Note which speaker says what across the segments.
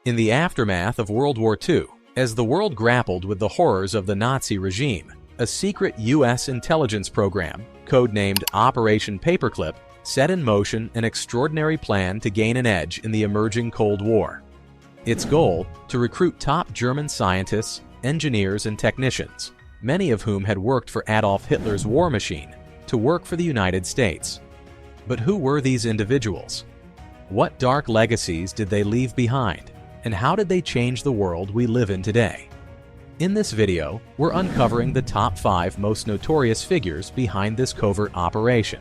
Speaker 1: In the aftermath of World War II, as the world grappled with the horrors of the Nazi regime, a secret U.S. intelligence program, codenamed Operation Paperclip, set in motion an extraordinary plan to gain an edge in the emerging Cold War. Its goal, to recruit top German scientists, engineers, and technicians, many of whom had worked for Adolf Hitler's war machine, to work for the United States. But who were these individuals? What dark legacies did they leave behind? And how did they change the world we live in today? In this video, we're uncovering the top 5 most notorious figures behind this covert operation.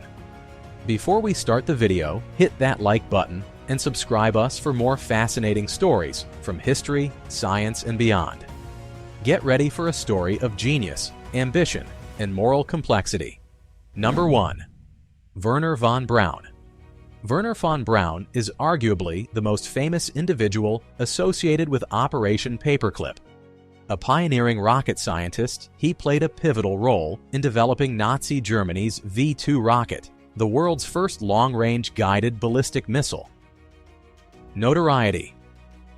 Speaker 1: Before we start the video, hit that like button and subscribe us for more fascinating stories from history, science, and beyond. Get ready for a story of genius, ambition, and moral complexity. Number 1. Wernher von Braun. Wernher von Braun is arguably the most famous individual associated with Operation Paperclip. A pioneering rocket scientist, he played a pivotal role in developing Nazi Germany's V-2 rocket, the world's first long-range guided ballistic missile. Notoriety.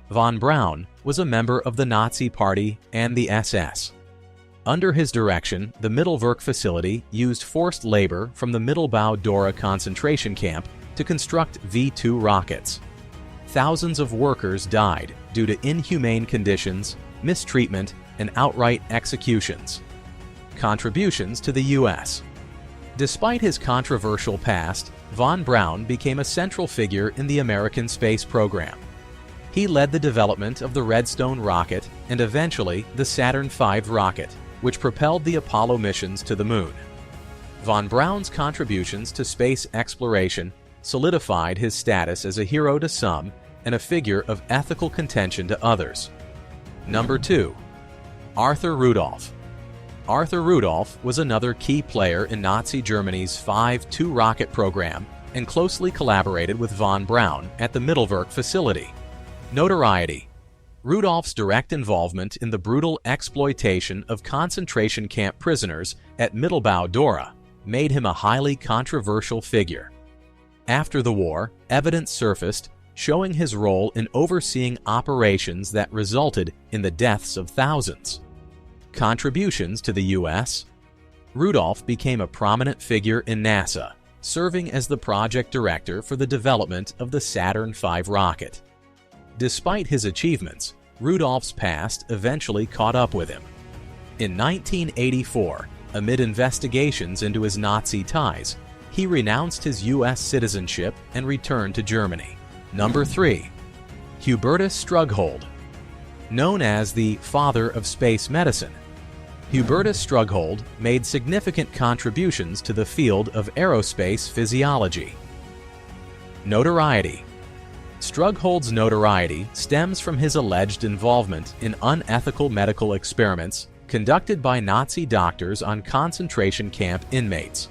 Speaker 1: Von Braun was a member of the Nazi Party and the SS. Under his direction, the Mittelwerk facility used forced labor from the Mittelbau-Dora concentration camp to construct V-2 rockets. Thousands of workers died due to inhumane conditions, mistreatment, and outright executions. Contributions to the U.S. Despite his controversial past, von Braun became a central figure in the American space program. He led the development of the Redstone rocket and eventually the Saturn V rocket, which propelled the Apollo missions to the moon. Von Braun's contributions to space exploration solidified his status as a hero to some and a figure of ethical contention to others. Number 2. Arthur Rudolph. Arthur Rudolph was another key player in Nazi Germany's 5-2 rocket program and closely collaborated with von Braun at the Mittelwerk facility. Notoriety. Rudolph's direct involvement in the brutal exploitation of concentration camp prisoners at Mittelbau-Dora made him a highly controversial figure. After the war, evidence surfaced showing his role in overseeing operations that resulted in the deaths of thousands. Contributions to the U.S. Rudolph became a prominent figure in NASA, serving as the project director for the development of the Saturn V rocket. Despite his achievements, Rudolph's past eventually caught up with him. In 1984, amid investigations into his Nazi ties, he renounced his U.S. citizenship and returned to Germany. Number 3. Hubertus Strughold. Known as the father of space medicine, Hubertus Strughold made significant contributions to the field of aerospace physiology. Notoriety. Strughold's notoriety stems from his alleged involvement in unethical medical experiments conducted by Nazi doctors on concentration camp inmates.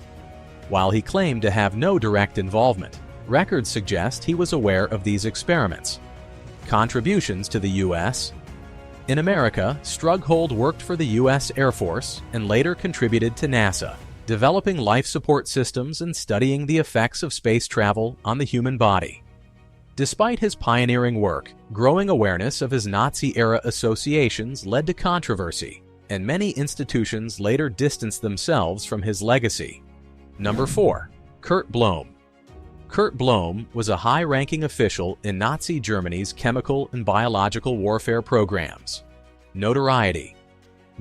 Speaker 1: While he claimed to have no direct involvement, records suggest he was aware of these experiments. Contributions to the U.S. In America, Strughold worked for the U.S. Air Force and later contributed to NASA, developing life support systems and studying the effects of space travel on the human body. Despite his pioneering work, growing awareness of his Nazi-era associations led to controversy, and many institutions later distanced themselves from his legacy. Number 4. Kurt Blohm. Kurt Blohm was a high-ranking official in Nazi Germany's chemical and biological warfare programs. Notoriety.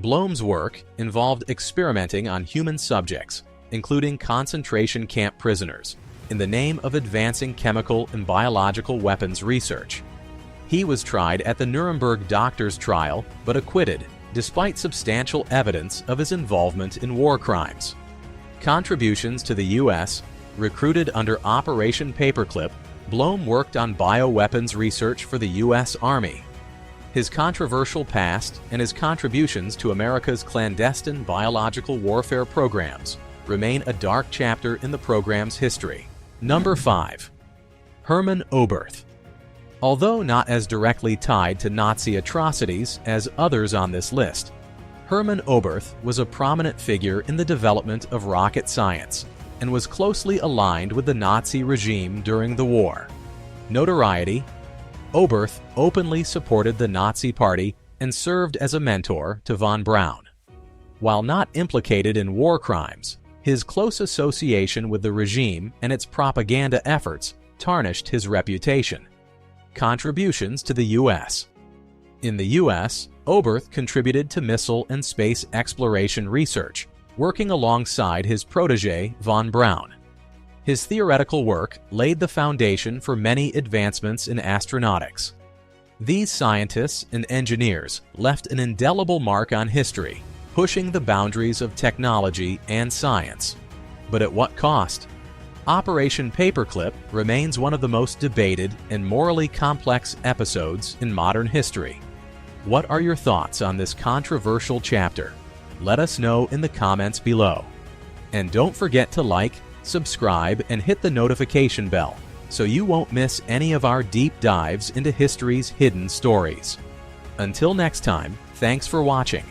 Speaker 1: Blom's work involved experimenting on human subjects, including concentration camp prisoners, in the name of advancing chemical and biological weapons research. He was tried at the Nuremberg doctors' trial but acquitted, despite substantial evidence of his involvement in war crimes. Contributions to the U.S. Recruited under Operation Paperclip, Blohm worked on bioweapons research for the U.S. Army. His controversial past and his contributions to America's clandestine biological warfare programs remain a dark chapter in the program's history. Number 5. Hermann Oberth. Although not as directly tied to Nazi atrocities as others on this list, Hermann Oberth was a prominent figure in the development of rocket science and was closely aligned with the Nazi regime during the war. Notoriety. Oberth openly supported the Nazi Party and served as a mentor to von Braun. While not implicated in war crimes, his close association with the regime and its propaganda efforts tarnished his reputation. Contributions to the U.S. In the U.S., Oberth contributed to missile and space exploration research, working alongside his protege von Braun. His theoretical work laid the foundation for many advancements in astronautics. These scientists and engineers left an indelible mark on history, pushing the boundaries of technology and science. But at what cost? Operation Paperclip remains one of the most debated and morally complex episodes in modern history. What are your thoughts on this controversial chapter? Let us know in the comments below. And don't forget to like, subscribe, and hit the notification bell so you won't miss any of our deep dives into history's hidden stories. Until next time, thanks for watching.